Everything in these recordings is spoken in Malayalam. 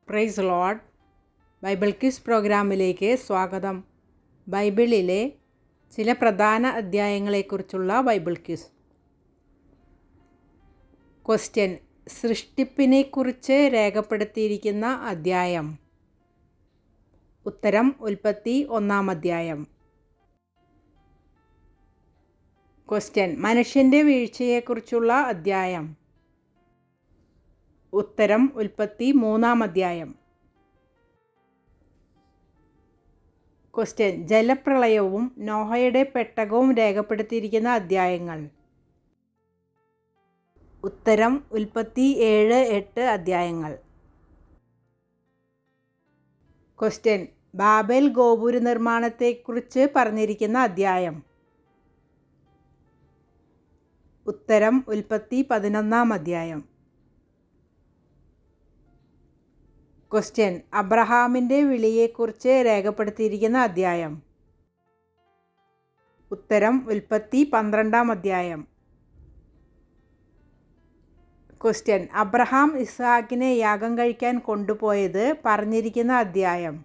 Praise Lord. ബൈബിൾ ക്വിസ് പ്രോഗ്രാമിലേക്ക് സ്വാഗതം. ബൈബിളിലെ ചില പ്രധാന അധ്യായങ്ങളെക്കുറിച്ചുള്ള ബൈബിൾ ക്വിസ്. ക്വസ്റ്റ്യൻ: സൃഷ്ടിപ്പിനെക്കുറിച്ച് രേഖപ്പെടുത്തിയിരിക്കുന്ന അധ്യായം. ഉത്തരം: ഉൽപ്പത്തി 1-ാം അധ്യായം. ക്വസ്റ്റ്യൻ: മനുഷ്യൻ്റെ വീഴ്ചയെക്കുറിച്ചുള്ള അധ്യായം. ഉത്തരം: ഉൽപ്പത്തി 3-ാം അധ്യായം. ക്വസ്റ്റ്യൻ: ജലപ്രളയവും നോഹയുടെ പെട്ടകവും രേഖപ്പെടുത്തിയിരിക്കുന്ന അധ്യായങ്ങൾ. ഉത്തരം: ഉൽപ്പത്തി 7-8 അധ്യായങ്ങൾ. ക്വസ്റ്റ്യൻ: ബാബേൽ ഗോപുര നിർമ്മാണത്തെക്കുറിച്ച് പറഞ്ഞിരിക്കുന്ന അധ്യായം. ഉത്തരം: ഉൽപ്പത്തി 11-ാം അധ്യായം. ക്വസ്റ്റ്യൻ: അബ്രഹാമിൻ്റെ വിളിയെക്കുറിച്ച് രേഖപ്പെടുത്തിയിരിക്കുന്ന അധ്യായം. ഉത്തരം: ഉൽപ്പത്തി 12-ാം അധ്യായം. ക്വസ്റ്റ്യൻ: അബ്രഹാം ഇസ്ഹാക്കിനെ യാഗം കഴിക്കാൻ കൊണ്ടുപോയത് പറഞ്ഞിരിക്കുന്ന അധ്യായം.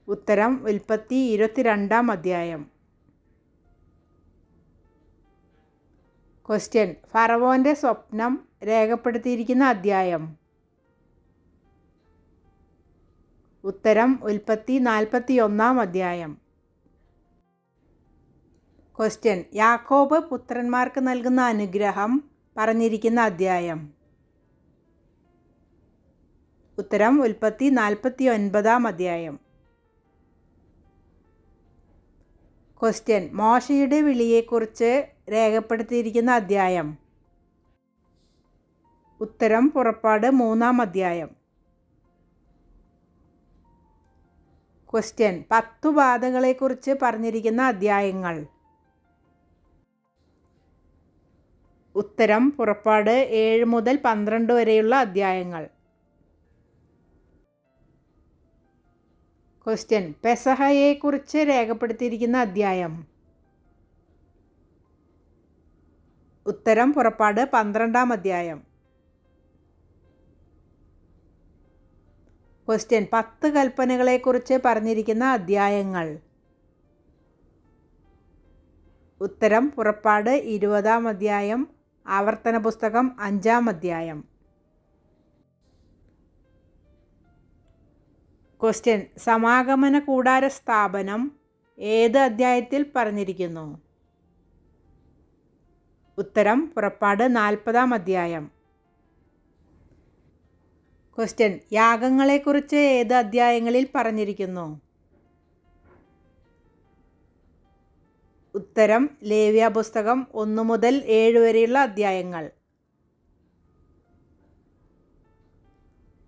ഉത്തരം: ഉൽപ്പത്തി 22-ാം അധ്യായം. ക്വസ്റ്റ്യൻ: ഫറവോൻ്റെ സ്വപ്നം രേഖപ്പെടുത്തിയിരിക്കുന്ന അധ്യായം. ഉത്തരം: ഉൽപ്പത്തി 41-ാം അധ്യായം. ക്വസ്റ്റ്യൻ: യാക്കോബ് പുത്രന്മാർക്ക് നൽകുന്ന അനുഗ്രഹം പറഞ്ഞിരിക്കുന്ന അധ്യായം. ഉത്തരം: ഉൽപ്പത്തി 49-ാം അധ്യായം. ക്വസ്റ്റ്യൻ: മോശയുടെ വിളിയെക്കുറിച്ച് രേഖപ്പെടുത്തിയിരിക്കുന്ന അധ്യായം. ഉത്തരം: പുറപ്പാട് 3-ാം അധ്യായം. ക്വസ്റ്റ്യൻ: 10 ബാധകളെക്കുറിച്ച് പറഞ്ഞിരിക്കുന്ന അധ്യായങ്ങൾ. ഉത്തരം: പുറപ്പാട് 7 മുതൽ 12 വരെയുള്ള അധ്യായങ്ങൾ. ക്വസ്റ്റ്യൻ: പെസഹയെക്കുറിച്ച് രേഖപ്പെടുത്തിയിരിക്കുന്ന അധ്യായം. ഉത്തരം: പുറപ്പാട് 12-ാം അധ്യായം. ക്വസ്റ്റ്യൻ: 10 കൽപ്പനകളെക്കുറിച്ച് പറഞ്ഞിരിക്കുന്ന അധ്യായങ്ങൾ. ഉത്തരം: പുറപ്പാട് 20-ാം അധ്യായം, ആവർത്തന പുസ്തകം 5-ാം അധ്യായം. ക്വസ്റ്റ്യൻ: സമാഗമന കൂടാര സ്ഥാപനം ഏത് അധ്യായത്തിൽ പറഞ്ഞിരിക്കുന്നു. ഉത്തരം: പുറപ്പാട് 40-ാം അധ്യായം. ക്വസ്റ്റ്യൻ: യാഗങ്ങളെക്കുറിച്ച് ഏത് അധ്യായങ്ങളിൽ പറഞ്ഞിരിക്കുന്നു. ഉത്തരം: ലേവ്യപുസ്തകം 1 മുതൽ 7 വരെയുള്ള അധ്യായങ്ങൾ.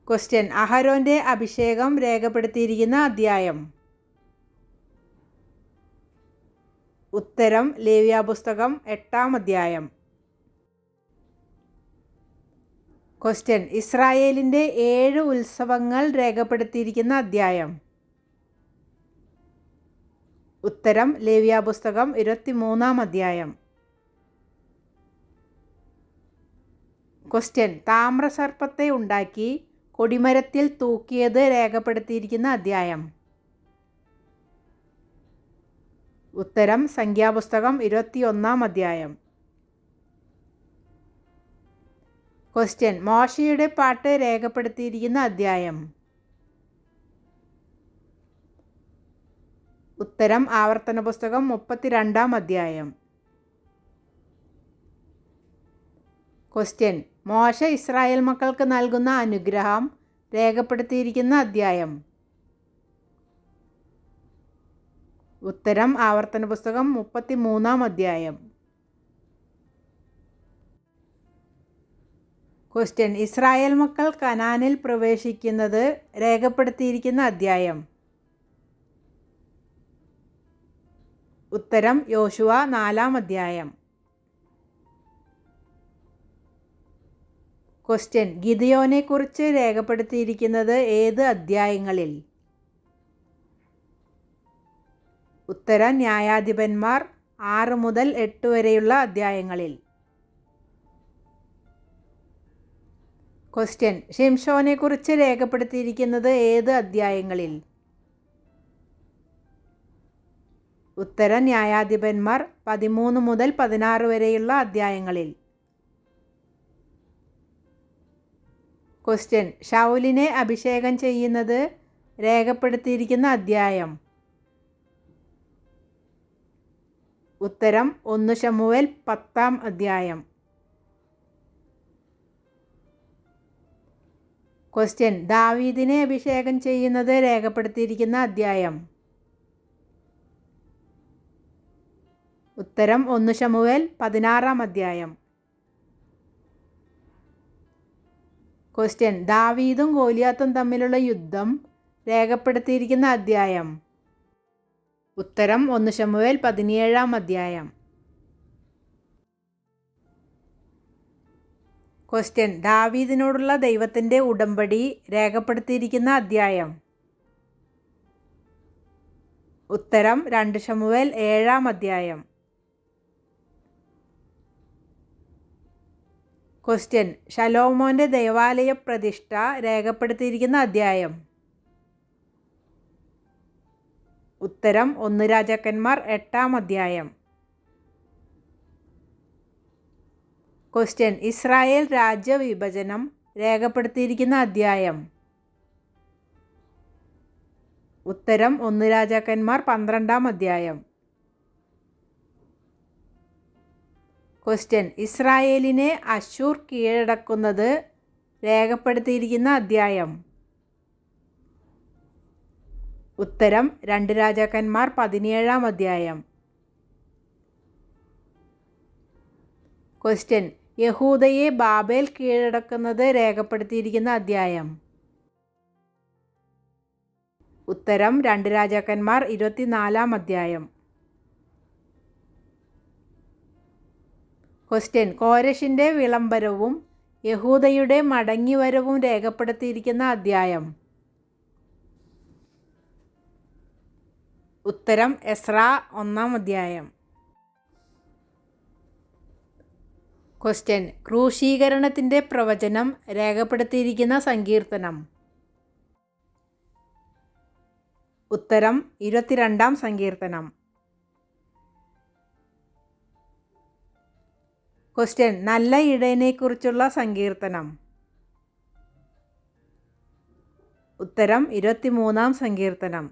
ക്വസ്റ്റ്യൻ: അഹരോൻ്റെ അഭിഷേകം രേഖപ്പെടുത്തിയിരിക്കുന്ന അധ്യായം. ഉത്തരം: ലേവ്യപുസ്തകം 8-ാം അധ്യായം. ക്വസ്റ്റ്യൻ: ഇസ്രായേലിൻ്റെ 7 ഉത്സവങ്ങൾ രേഖപ്പെടുത്തിയിരിക്കുന്ന അധ്യായം. ഉത്തരം: ലേവ്യപുസ്തകം 23-ാം അധ്യായം. ക്വസ്റ്റ്യൻ: താമ്രസർപ്പത്തെ ഉണ്ടാക്കി കൊടിമരത്തിൽ തൂക്കിയത് രേഖപ്പെടുത്തിയിരിക്കുന്ന അധ്യായം. ഉത്തരം: സംഖ്യാപുസ്തകം 21-ാം അധ്യായം. ക്വസ്റ്റ്യൻ: മോശയുടെ പാട്ട് രേഖപ്പെടുത്തിയിരിക്കുന്ന അധ്യായം. ഉത്തരം: ആവർത്തന പുസ്തകം 32-ാം അധ്യായം. ക്വസ്റ്റ്യൻ: മോശ ഇസ്രായേൽ മക്കൾക്ക് നൽകുന്ന അനുഗ്രഹം രേഖപ്പെടുത്തിയിരിക്കുന്ന അധ്യായം. ഉത്തരം: ആവർത്തന പുസ്തകം 33-ാം അധ്യായം. ക്വസ്റ്റ്യൻ: ഇസ്രായേൽ മക്കൾ കനാനിൽ പ്രവേശിക്കുന്നത് രേഖപ്പെടുത്തിയിരിക്കുന്ന അധ്യായം. ഉത്തരം: യോശുവ 4-ാം അധ്യായം. ക്വസ്റ്റ്യൻ: ഗിദെയോനെക്കുറിച്ച് രേഖപ്പെടുത്തിയിരിക്കുന്നത് ഏത് അധ്യായങ്ങളിൽ. ഉത്തരം: ന്യായാധിപന്മാർ 6 മുതൽ 8 വരെയുള്ള അധ്യായങ്ങളിൽ. ക്വസ്റ്റ്യൻ ഷിംഷോനെക്കുറിച്ച് രേഖപ്പെടുത്തിയിരിക്കുന്നത് ഏത് അധ്യായങ്ങളിൽ? ഉത്തരം ന്യായാധിപന്മാർ 13 മുതൽ 16 വരെയുള്ള അധ്യായങ്ങളിൽ. ക്വസ്റ്റ്യൻ ശൗലിനെ അഭിഷേകം ചെയ്യുന്നത് രേഖപ്പെടുത്തിയിരിക്കുന്ന അധ്യായം? ഉത്തരം 1 ശമൂവേൽ 10-ാം അധ്യായം. ക്വസ്റ്റ്യൻ ദാവീദിനെ അഭിഷേകം ചെയ്യുന്നത് രേഖപ്പെടുത്തിയിരിക്കുന്ന അധ്യായം? ഉത്തരം 1 ശമൂവേൽ 16-ാം അധ്യായം. ക്വസ്റ്റ്യൻ ദാവീദും ഗോലിയാത്തും തമ്മിലുള്ള യുദ്ധം രേഖപ്പെടുത്തിയിരിക്കുന്ന അധ്യായം? ഉത്തരം 1 ശമൂവേൽ 17-ാം അധ്യായം. ക്വസ്റ്റ്യൻ ദാവീദിനോടുള്ള ദൈവത്തിൻ്റെ ഉടമ്പടി രേഖപ്പെടുത്തിയിരിക്കുന്ന അധ്യായം? ഉത്തരം 2 ശമൂവേൽ 7-ാം അധ്യായം. ക്വസ്റ്റ്യൻ ശലോമോൻ്റെ ദേവാലയ പ്രതിഷ്ഠ രേഖപ്പെടുത്തിയിരിക്കുന്ന അധ്യായം? ഉത്തരം 1 രാജാക്കന്മാർ 8-ാം അധ്യായം. ക്വസ്റ്റ്യൻ ഇസ്രായേൽ രാജ്യവിഭജനം രേഖപ്പെടുത്തിയിരിക്കുന്ന അധ്യായം? ഉത്തരം 1 രാജാക്കന്മാർ 12-ാം അധ്യായം. ക്വസ്റ്റ്യൻ ഇസ്രായേലിനെ അശൂർ കീഴടക്കുന്നത് രേഖപ്പെടുത്തിയിരിക്കുന്ന അധ്യായം? ഉത്തരം 2 രാജാക്കന്മാർ 17-ാം അധ്യായം. ക്വസ്റ്റ്യൻ യഹൂദയെ ബാബേൽ കീഴടക്കുന്നത് രേഖപ്പെടുത്തിയിരിക്കുന്ന അധ്യായം? ഉത്തരം 2 രാജാക്കന്മാർ 24-ാം അധ്യായം. ക്വസ്റ്റ്യൻ കോരശിൻ്റെ വിളംബരവും യഹൂദയുടെ മടങ്ങിവരവും രേഖപ്പെടുത്തിയിരിക്കുന്ന അധ്യായം? ഉത്തരം എസ്രാ 1-ാം അധ്യായം. ക്വസ്റ്റ്യൻ ക്രൂശീകരണത്തിൻ്റെ പ്രവചനം രേഖപ്പെടുത്തിയിരിക്കുന്ന സങ്കീർത്തനം? ഉത്തരം 22-ാം സങ്കീർത്തനം. ക്വസ്റ്റ്യൻ നല്ല ഇടയനെക്കുറിച്ചുള്ള സങ്കീർത്തനം? ഉത്തരം 23-ാം സങ്കീർത്തനം.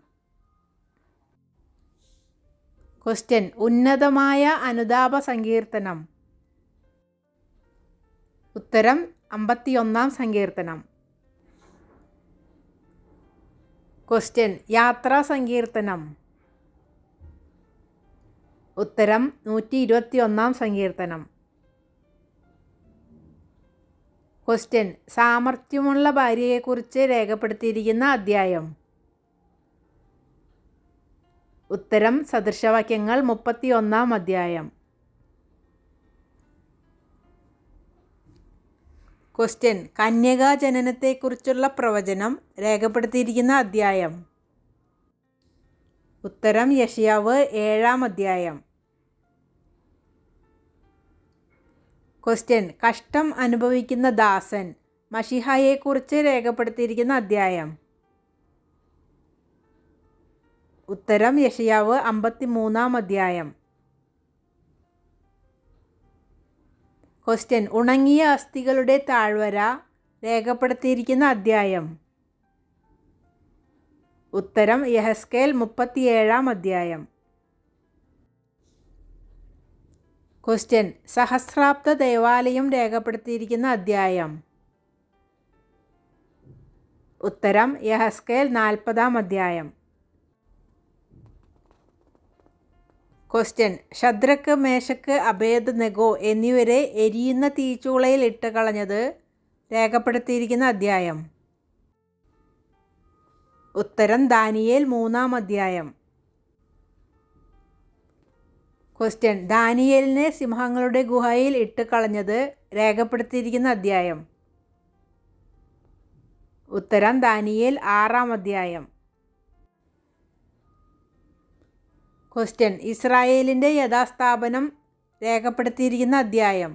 ക്വസ്റ്റ്യൻ ഉന്നതമായ അനുതാപ സങ്കീർത്തനം? ഉത്തരം 51-ാം സങ്കീർത്തനം. ക്വസ്റ്റ്യൻ യാത്രാ സങ്കീർത്തനം? ഉത്തരം 121-ാം സങ്കീർത്തനം. ക്വസ്റ്റ്യൻ സാമർത്ഥ്യമുള്ള ഭാര്യയെക്കുറിച്ച് രേഖപ്പെടുത്തിയിരിക്കുന്ന അധ്യായം? ഉത്തരം സദൃശവാക്യങ്ങൾ 31-ാം അധ്യായം. ക്വസ്റ്റ്യൻ കന്യകാജനനത്തെക്കുറിച്ചുള്ള പ്രവചനം രേഖപ്പെടുത്തിയിരിക്കുന്ന അധ്യായം? ഉത്തരം യെശയ്യാവ് 7-ാം അധ്യായം. ക്വസ്റ്റ്യൻ കഷ്ടം അനുഭവിക്കുന്ന ദാസൻ മശിഹായെക്കുറിച്ച് രേഖപ്പെടുത്തിയിരിക്കുന്ന അധ്യായം? ഉത്തരം യെശയ്യാവ് 53-ാം അധ്യായം. ക്വസ്റ്റ്യൻ ഉണങ്ങിയ അസ്ഥികളുടെ താഴ്വര രേഖപ്പെടുത്തിയിരിക്കുന്ന അധ്യായം? ഉത്തരം യെഹെസ്കേൽ 37-ാം അധ്യായം. ക്വസ്റ്റ്യൻ സഹസ്രാബ്ദ ദേവാലയം രേഖപ്പെടുത്തിയിരിക്കുന്ന അധ്യായം? ഉത്തരം യെഹെസ്കേൽ 40-ാം അധ്യായം. ക്വസ്റ്റ്യൻ ശദ്രക്ക് മേശക്ക് അബേദ്നെഗോ എന്നിവരെ എരിയുന്ന തീച്ചൂളയിൽ ഇട്ട് കളഞ്ഞത് രേഖപ്പെടുത്തിയിരിക്കുന്ന അധ്യായം? ഉത്തരം ദാനിയേൽ 3-ാം അധ്യായം. ക്വസ്റ്റ്യൻ ദാനിയേലിനെ സിംഹങ്ങളുടെ ഗുഹയിൽ ഇട്ട് കളഞ്ഞത് രേഖപ്പെടുത്തിയിരിക്കുന്ന അധ്യായം? ഉത്തരം ദാനിയേൽ 6-ാം അധ്യായം. ക്വസ്റ്റ്യൻ ഇസ്രായേലിൻ്റെ യഥാസ്ഥാപനം രേഖപ്പെടുത്തിയിരിക്കുന്ന അധ്യായം?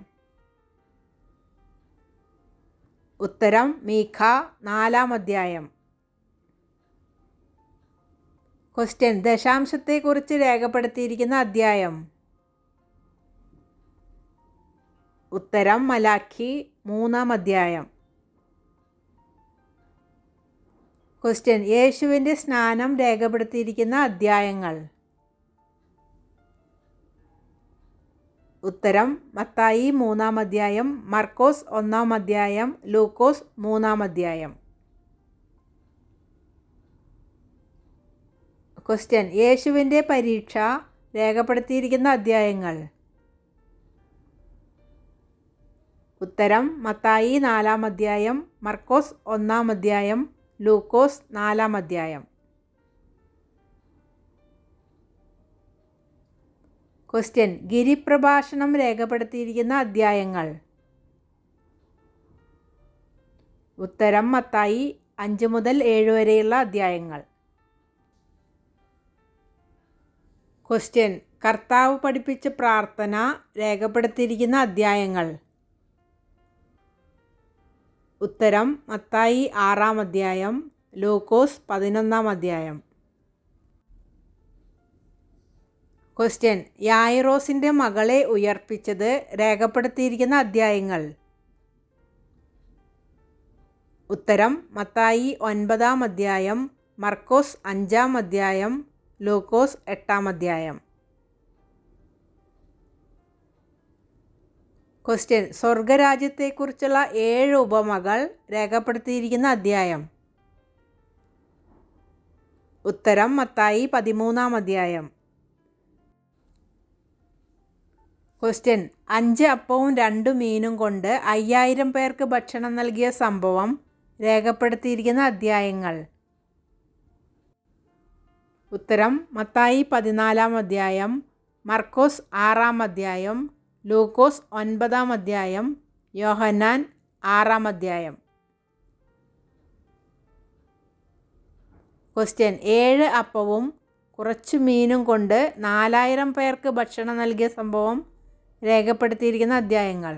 ഉത്തരം മീഖ 4-ാം അധ്യായം. ക്വസ്റ്റ്യൻ: ദശാംശത്തെക്കുറിച്ച് രേഖപ്പെടുത്തിയിരിക്കുന്ന അധ്യായം. ഉത്തരം മലാഖി 3-ാം അധ്യായം. ക്വസ്റ്റ്യൻ: യേശുവിൻ്റെ സ്നാനം രേഖപ്പെടുത്തിയിരിക്കുന്ന അധ്യായങ്ങൾ. ഉത്തരം മത്തായി 3-ാം അധ്യായം, മർക്കോസ് 1-ാം അധ്യായം, ലൂക്കോസ് 3-ാം അധ്യായം. ക്വസ്റ്റ്യൻ: യേശുവിൻ്റെ പരീക്ഷ രേഖപ്പെടുത്തിയിരിക്കുന്ന അധ്യായങ്ങൾ. ഉത്തരം മത്തായി 4-ാം അധ്യായം, മർക്കോസ് 1-ാം അധ്യായം, ലൂക്കോസ് 4-ാം അധ്യായം. ക്വസ്റ്റ്യൻ: ഗിരിപ്രഭാഷണം രേഖപ്പെടുത്തിയിരിക്കുന്ന അധ്യായങ്ങൾ. ഉത്തരം മത്തായി 5 മുതൽ 7 വരെയുള്ള അധ്യായങ്ങൾ. ക്വസ്റ്റ്യൻ: കർത്താവ് പഠിപ്പിച്ച പ്രാർത്ഥന രേഖപ്പെടുത്തിയിരിക്കുന്ന അധ്യായങ്ങൾ. ഉത്തരം മത്തായി 6-ാം അധ്യായം, ലൂക്കോസ് 11-ാം അധ്യായം. ക്വസ്റ്റ്യൻ: യായിറോസിൻ്റെ മകളെ ഉയർപ്പിച്ചത് രേഖപ്പെടുത്തിയിരിക്കുന്ന അധ്യായങ്ങൾ. ഉത്തരം മത്തായി 9-ാം അധ്യായം, മർക്കോസ് 5-ാം അധ്യായം, ലൂക്കോസ് 8-ാം അധ്യായം. ക്വസ്റ്റ്യൻ: സ്വർഗരാജ്യത്തെക്കുറിച്ചുള്ള 7 ഉപമകൾ രേഖപ്പെടുത്തിയിരിക്കുന്ന അധ്യായം. ഉത്തരം മത്തായി 13-ാം അധ്യായം. ക്വസ്റ്റ്യൻ: 5 അപ്പവും 2 മീനും കൊണ്ട് 5000 പേർക്ക് ഭക്ഷണം നൽകിയ സംഭവം രേഖപ്പെടുത്തിയിരിക്കുന്ന അധ്യായങ്ങൾ. ഉത്തരം മത്തായി 14-ാം അധ്യായം, മർക്കോസ് 6-ാം അധ്യായം, ലൂക്കോസ് 9-ാം അധ്യായം, യോഹന്നാൻ 6-ാം അധ്യായം. ക്വസ്റ്റ്യൻ: 7 അപ്പവും കുറച്ചു മീനും കൊണ്ട് 4000 പേർക്ക് ഭക്ഷണം നൽകിയ സംഭവം രേഖപ്പെടുത്തിയിരിക്കുന്ന അധ്യായങ്ങൾ.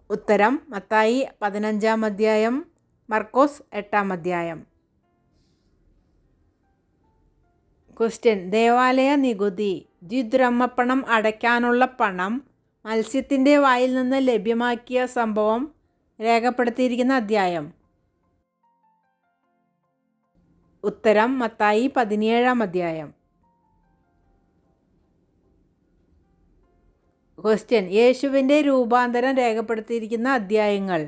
ഉത്തരം മത്തായി 15-ാം അധ്യായം, മർക്കോസ് 8-ാം അധ്യായം. ക്വസ്റ്റ്യൻ: ദേവാലയ നികുതി ദ്വിദ്രഹ്മപ്പണം അടയ്ക്കാനുള്ള പണം മത്സ്യത്തിൻ്റെ വായിൽ നിന്ന് ലഭ്യമാക്കിയ സംഭവം രേഖപ്പെടുത്തിയിരിക്കുന്ന അധ്യായം. ഉത്തരം മത്തായി 17-ാം അധ്യായം. ക്വസ്റ്റ്യൻ: യേശുവിൻ്റെ രൂപാന്തരം രേഖപ്പെടുത്തിയിരിക്കുന്ന അധ്യായങ്ങൾ.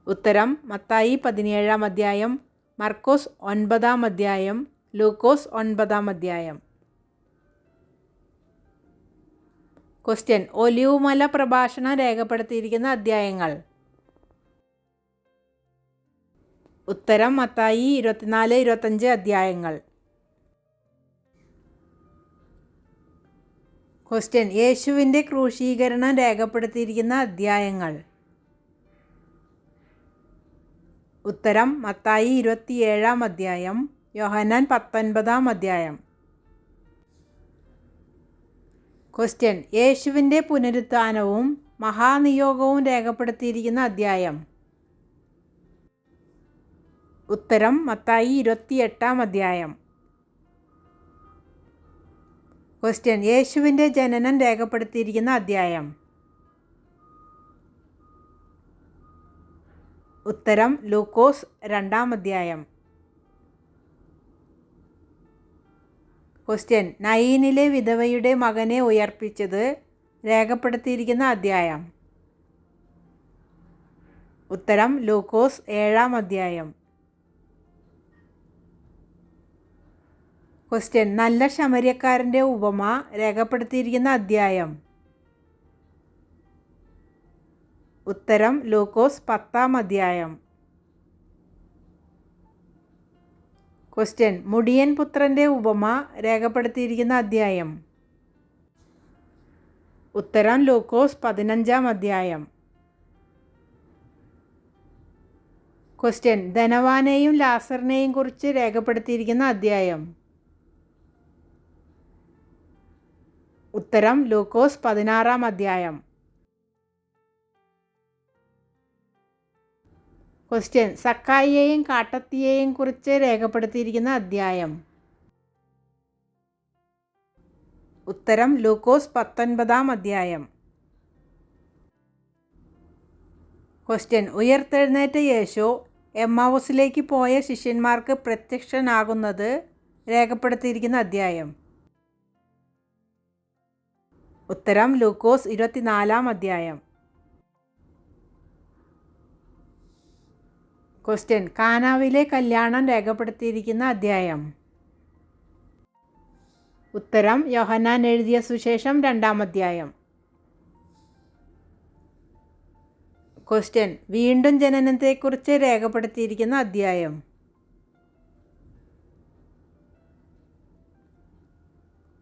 ഉത്തരം മത്തായി 17-ാം അധ്യായം, മർക്കോസ് 9-ാം അധ്യായം, ലൂക്കോസ് 9-ാം അധ്യായം. ക്വസ്റ്റ്യൻ: ഒലിവുമല പ്രഭാഷണം രേഖപ്പെടുത്തിയിരിക്കുന്ന അധ്യായങ്ങൾ. ഉത്തരം മത്തായി 24-25 അധ്യായങ്ങൾ. ക്വസ്റ്റ്യൻ: യേശുവിൻ്റെ ക്രൂശീകരണം രേഖപ്പെടുത്തിയിരിക്കുന്ന അധ്യായങ്ങൾ. ഉത്തരം മത്തായി 27-ാം അധ്യായം, യോഹന്നാൻ 19-ാം അധ്യായം. ക്വസ്റ്റ്യൻ: യേശുവിൻ്റെ പുനരുത്ഥാനവും മഹാനിയോഗവും രേഖപ്പെടുത്തിയിരിക്കുന്ന അധ്യായം. ഉത്തരം മത്തായി 28-ാം അധ്യായം. ക്വസ്റ്റ്യൻ: യേശുവിൻ്റെ ജനനം രേഖപ്പെടുത്തിയിരിക്കുന്ന അധ്യായം. ഉത്തരം ലൂക്കോസ് 2-ാം അധ്യായം. ക്വസ്റ്റ്യൻ: നയീനിലെ വിധവയുടെ മകനെ ഉയർപ്പിച്ചത് രേഖപ്പെടുത്തിയിരിക്കുന്ന അധ്യായം. ഉത്തരം ലൂക്കോസ് 7-ാം അധ്യായം. ക്വസ്റ്റ്യൻ: നല്ല ശമര്യക്കാരൻ്റെ ഉപമ രേഖപ്പെടുത്തിയിരിക്കുന്ന അധ്യായം. ഉത്തരം ലൂക്കോസ് 10-ാം അധ്യായം. ക്വസ്റ്റ്യൻ: മുടിയൻ പുത്രൻ്റെ ഉപമ രേഖപ്പെടുത്തിയിരിക്കുന്ന അധ്യായം. ഉത്തരം ലൂക്കോസ് 15-ാം അധ്യായം. ക്വസ്റ്റ്യൻ: ധനവാനെയും ലാസറിനെയും കുറിച്ച് രേഖപ്പെടുത്തിയിരിക്കുന്ന അധ്യായം. ഉത്തരം ലൂക്കോസ് 16-ാം അധ്യായം. ക്വസ്റ്റ്യൻ: സക്കായിയെയും കാട്ടത്തിയെയും കുറിച്ച് രേഖപ്പെടുത്തിയിരിക്കുന്ന അധ്യായം. ഉത്തരം ലൂക്കോസ് 19-ാം അധ്യായം. ക്വസ്റ്റ്യൻ: ഉയർത്തെഴുന്നേറ്റ യേശു എമ്മാവൂസിലേക്ക് പോയ ശിഷ്യന്മാർക്ക് പ്രത്യക്ഷനാകുന്നത് രേഖപ്പെടുത്തിയിരിക്കുന്ന അധ്യായം. ഉത്തരം ലൂക്കോസ് 24-ാം അധ്യായം. ക്വസ്റ്റ്യൻ: കാനാവിലെ കല്യാണം രേഖപ്പെടുത്തിയിരിക്കുന്ന അധ്യായം. ഉത്തരം യോഹന്നാൻ എഴുതിയ സുവിശേഷം 2-ാം അധ്യായം. ക്വസ്റ്റ്യൻ: വീണ്ടും ജനനത്തെക്കുറിച്ച് രേഖപ്പെടുത്തിയിരിക്കുന്ന അധ്യായം.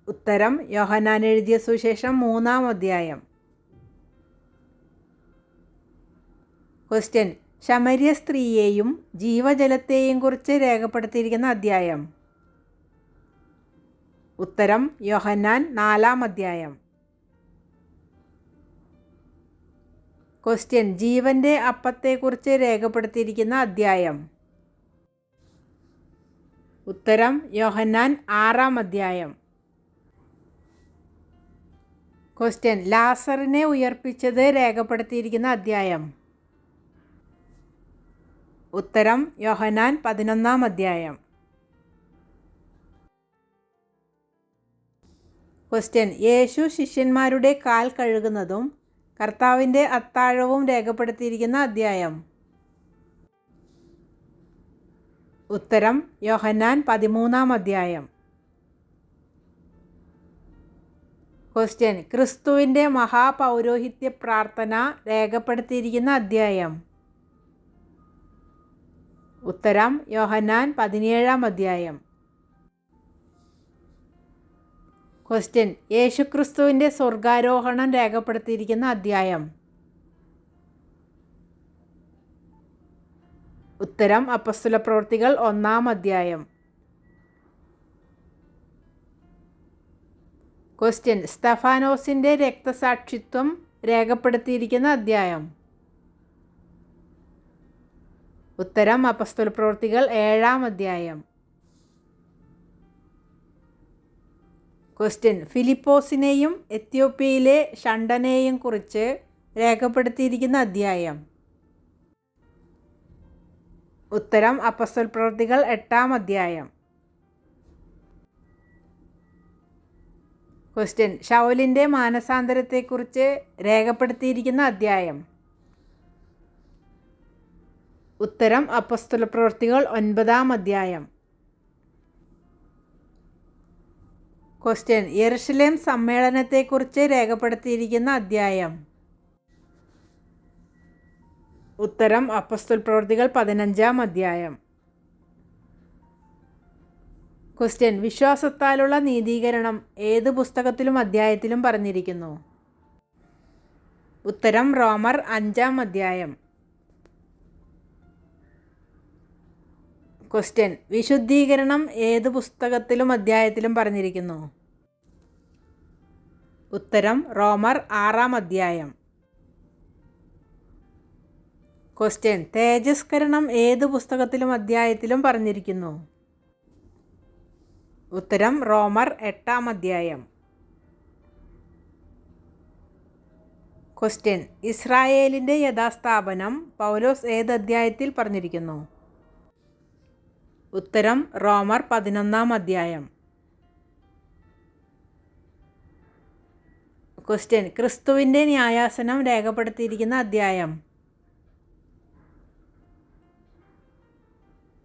ഉത്തരം യോഹന്നാൻ എഴുതിയ സുവിശേഷം 3-ാം അധ്യായം. ക്വസ്റ്റ്യൻ: ശമര്യ സ്ത്രീയെയും ജീവജലത്തെയും കുറിച്ച് രേഖപ്പെടുത്തിയിരിക്കുന്ന അധ്യായം. ഉത്തരം യോഹന്നാൻ 4-ാം അധ്യായം. ക്വസ്റ്റ്യൻ: ജീവൻ്റെ അപ്പത്തെക്കുറിച്ച് രേഖപ്പെടുത്തിയിരിക്കുന്ന അധ്യായം. ഉത്തരം യോഹന്നാൻ 6-ാം അധ്യായം. ക്വസ്റ്റ്യൻ: ലാസറിനെ ഉയർപ്പിച്ചത് രേഖപ്പെടുത്തിയിരിക്കുന്ന അധ്യായം. ഉത്തരം യോഹന്നാൻ 11-ാം അധ്യായം. ക്വസ്റ്റ്യൻ: യേശു ശിഷ്യന്മാരുടെ കാൽ കഴുകുന്നതും കർത്താവിൻ്റെ അത്താഴവും രേഖപ്പെടുത്തിയിരിക്കുന്ന അധ്യായം. ഉത്തരം യോഹന്നാൻ 13-ാം അധ്യായം. ക്വസ്റ്റ്യൻ: ക്രിസ്തുവിൻ്റെ മഹാപൗരോഹിത്യ പ്രാർത്ഥന രേഖപ്പെടുത്തിയിരിക്കുന്ന അധ്യായം. ഉത്തരം യോഹന്നാൻ 17-ാം അധ്യായം. ക്വസ്റ്റ്യൻ: യേശുക്രിസ്തുവിൻ്റെ സ്വർഗാരോഹണം രേഖപ്പെടുത്തിയിരിക്കുന്ന അധ്യായം. ഉത്തരം അപ്പോസ്തലപ്രവൃത്തികൾ 1-ാം അധ്യായം. ക്വസ്റ്റ്യൻ: സ്തെഫാനോസിൻ്റെ രക്തസാക്ഷിത്വം രേഖപ്പെടുത്തിയിരിക്കുന്ന അധ്യായം. ഉത്തരം അപ്പോസ്തലപ്രവൃത്തികൾ 7-ാം അധ്യായം. ക്വസ്റ്റ്യൻ: ഫിലിപ്പോസിനെയും എത്യോപ്യയിലെ ഷണ്ഡനെയും കുറിച്ച് രേഖപ്പെടുത്തിയിരിക്കുന്ന അധ്യായം. ഉത്തരം അപ്പോസ്തലപ്രവൃത്തികൾ 8-ാം അധ്യായം. ക്വസ്റ്റ്യൻ: ശൗലിൻ്റെ മാനസാന്തരത്തെക്കുറിച്ച് രേഖപ്പെടുത്തിയിരിക്കുന്ന അധ്യായം. ഉത്തരം അപ്പോസ്തലപ്രവൃത്തികൾ 9-ാം അധ്യായം. ക്വസ്റ്റ്യൻ: യെരുശലേം സമ്മേളനത്തെക്കുറിച്ച് രേഖപ്പെടുത്തിയിരിക്കുന്ന അധ്യായം. ഉത്തരം അപ്പോസ്തലപ്രവൃത്തികൾ 15-ാം അധ്യായം. ക്വസ്റ്റ്യൻ: വിശ്വാസത്താലുള്ള നീതീകരണം ഏത് പുസ്തകത്തിലും അധ്യായത്തിലും പറഞ്ഞിരിക്കുന്നു? ഉത്തരം റോമർ 5-ാം അധ്യായം. ക്വസ്റ്റ്യൻ: വിശുദ്ധീകരണം ഏത് പുസ്തകത്തിലും അധ്യായത്തിലും പറഞ്ഞിരിക്കുന്നു? ഉത്തരം റോമർ 6-ാം അധ്യായം. ക്വസ്റ്റ്യൻ: തേജസ്കരണം ഏത് പുസ്തകത്തിലും അധ്യായത്തിലും പറഞ്ഞിരിക്കുന്നു? ഉത്തരം റോമർ 8-ാം അധ്യായം. ക്വസ്റ്റ്യൻ: ഇസ്രായേലിൻ്റെ യഥാസ്ഥാപനം പൗലോസ് ഏത് അധ്യായത്തിൽ പറഞ്ഞിരിക്കുന്നു? ഉത്തരം റോമർ 11-ാം അധ്യായം. ക്വസ്റ്റ്യൻ: ക്രിസ്തുവിൻ്റെ ന്യായാസനം രേഖപ്പെടുത്തിയിരിക്കുന്ന അധ്യായം.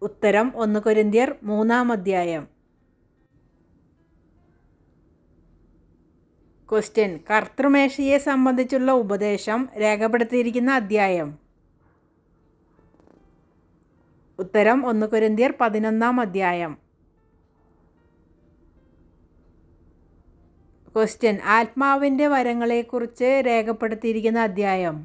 ഉത്തരം 1 കൊരിന്ത്യർ 3-ാം അധ്യായം. ക്വസ്റ്റ്യൻ: കർത്തൃമേശയെ സംബന്ധിച്ചുള്ള ഉപദേശം രേഖപ്പെടുത്തിയിരിക്കുന്ന അധ്യായം. ഉത്തരം 1 കൊരിന്ത്യർ 11-ാം അധ്യായം. ക്വസ്റ്റ്യൻ: ആത്മാവിൻ്റെ വരങ്ങളെക്കുറിച്ച് രേഖപ്പെടുത്തിയിരിക്കുന്ന അധ്യായം.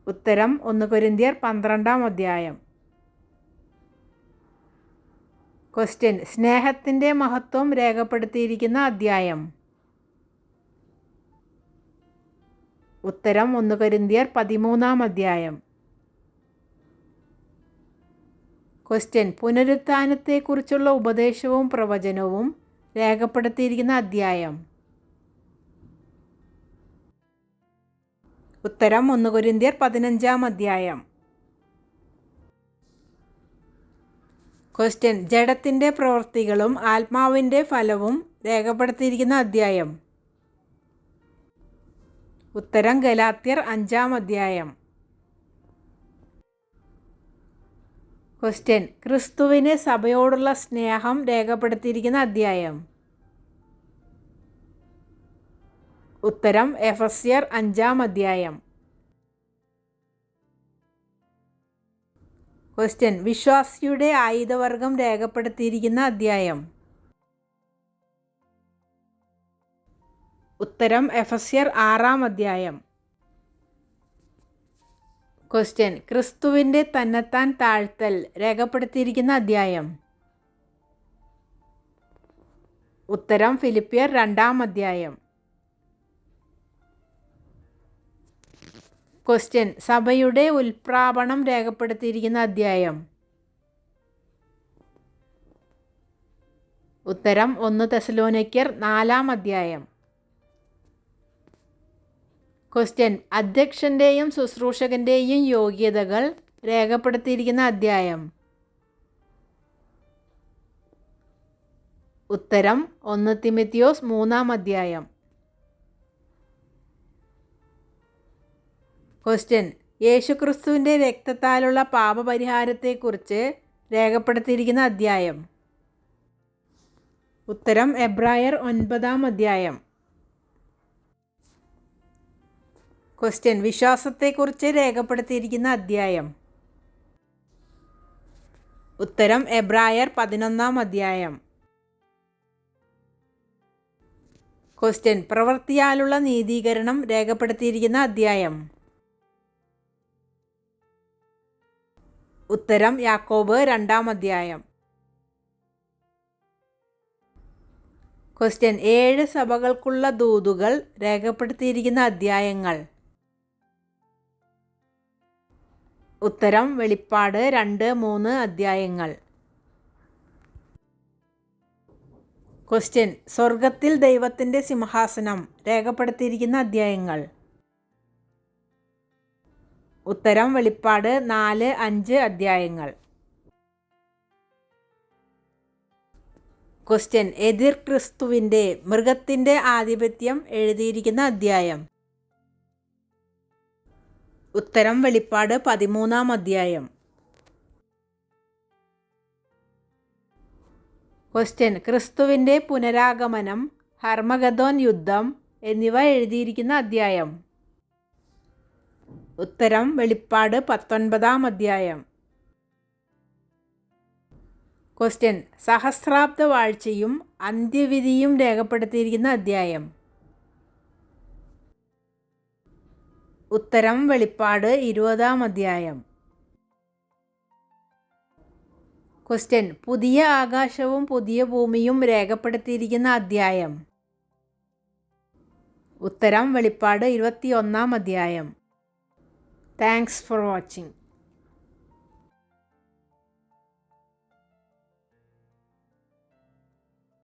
ഉത്തരം 1 കൊരിന്ത്യർ 12-ാം അധ്യായം. ക്വസ്റ്റ്യൻ സ്നേഹത്തിൻ്റെ മഹത്വം രേഖപ്പെടുത്തിയിരിക്കുന്ന അദ്ധ്യായം. ഉത്തരം 1 കൊരിന്ത്യർ 13 അധ്യായം. ക്വസ്റ്റ്യൻ പുനരുത്ഥാനത്തെക്കുറിച്ചുള്ള ഉപദേശവും പ്രവചനവും രേഖപ്പെടുത്തിയിരിക്കുന്ന അദ്ധ്യായം. ഉത്തരം 1 കൊരിന്ത്യർ 15 അധ്യായം. ക്വസ്റ്റ്യൻ ജഡത്തിൻ്റെ പ്രവൃത്തികളും ആത്മാവിൻ്റെ ഫലവും രേഖപ്പെടുത്തിയിരിക്കുന്ന അദ്ധ്യായം. ഉത്തരം ഗലാത്യർ 5 അധ്യായം. ക്വസ്റ്റ്യൻ ക്രിസ്തുവിന് സഭയോടുള്ള സ്നേഹം രേഖപ്പെടുത്തിയിരിക്കുന്ന അദ്ധ്യായം. ഉത്തരം എഫെസ്യർ 5 അധ്യായം. ക്വസ്റ്റ്യൻ വിശ്വാസിയുടെ ആയുധവർഗം രേഖപ്പെടുത്തിയിരിക്കുന്ന അദ്ധ്യായം. ഉത്തരം എഫെസ്യർ 6 അധ്യായം. ക്വസ്റ്റ്യൻ ക്രിസ്തുവിൻ്റെ തന്നെത്താൻ താഴ്ത്തൽ രേഖപ്പെടുത്തിയിരിക്കുന്ന അദ്ധ്യായം. ഉത്തരം ഫിലിപ്പിയർ 2 അധ്യായം. ക്വസ്റ്റ്യൻ സഭയുടെ ഉൽപ്രാപണം രേഖപ്പെടുത്തിയിരിക്കുന്ന അദ്ധ്യായം. ഉത്തരം 1 തെസ്സലോനിക്കർ 4 അധ്യായം. ക്വസ്റ്റ്യൻ അധ്യക്ഷൻ്റെയും ശുശ്രൂഷകൻ്റെയും യോഗ്യതകൾ രേഖപ്പെടുത്തിയിരിക്കുന്ന അദ്ധ്യായം. ഉത്തരം 1 തിമോഥെയോസ് 3 അധ്യായം. ക്വസ്റ്റ്യൻ യേശുക്രിസ്തുവിൻ്റെ രക്തത്താലുള്ള പാപപരിഹാരത്തെക്കുറിച്ച് രേഖപ്പെടുത്തിയിരിക്കുന്ന അദ്ധ്യായം. ഉത്തരം എബ്രായർ 9 അധ്യായം. ക്വസ്റ്റ്യൻ വിശ്വാസത്തെക്കുറിച്ച് രേഖപ്പെടുത്തിയിരിക്കുന്ന അദ്ധ്യായം. ഉത്തരം എബ്രായർ 11 അധ്യായം. ക്വസ്റ്റ്യൻ പ്രവൃത്തിയാലുള്ള നീതീകരണം രേഖപ്പെടുത്തിയിരിക്കുന്ന അദ്ധ്യായം. ഉത്തരം യാക്കോബ് 2 അധ്യായം. ക്വസ്റ്റ്യൻ 7 സഭകൾക്കുള്ള ദൂതുകൾ രേഖപ്പെടുത്തിയിരിക്കുന്ന അദ്ധ്യായങ്ങൾ. ഉത്തരം വെളിപ്പാട് 2, 3 അധ്യായങ്ങൾ. ക്വസ്റ്റ്യൻ സ്വർഗത്തിൽ ദൈവത്തിൻ്റെ സിംഹാസനം രേഖപ്പെടുത്തിയിരിക്കുന്ന അദ്ധ്യായങ്ങൾ. ഉത്തരം വെളിപ്പാട് 4, 5 അധ്യായങ്ങൾ. ക്വസ്റ്റ്യൻ എതിർ ക്രിസ്തുവിൻ്റെ മൃഗത്തിൻ്റെ ആധിപത്യം എഴുതിയിരിക്കുന്ന അദ്ധ്യായം. ഉത്തരം വെളിപ്പാട് 13 അധ്യായം. ക്വസ്റ്റ്യൻ ക്രിസ്തുവിൻ്റെ പുനരാഗമനം, ഹർമഗദോൻ യുദ്ധം എന്നിവ എഴുതിയിരിക്കുന്ന അദ്ധ്യായം. ഉത്തരം വെളിപ്പാട് 19 അധ്യായം. ക്വസ്റ്റ്യൻ സഹസ്രാബ്ദ വാഴ്ചയും അന്ത്യവിധിയും രേഖപ്പെടുത്തിയിരിക്കുന്ന അദ്ധ്യായം. ഉത്തരം വെളിപ്പാട് 20 അധ്യായം. ക്വസ്റ്റ്യൻ പുതിയ ആകാശവും പുതിയ ഭൂമിയും രേഖപ്പെടുത്തിയിരിക്കുന്ന അദ്ധ്യായം. ഉത്തരം വെളിപ്പാട് 21 അധ്യായം. Thanks for watching.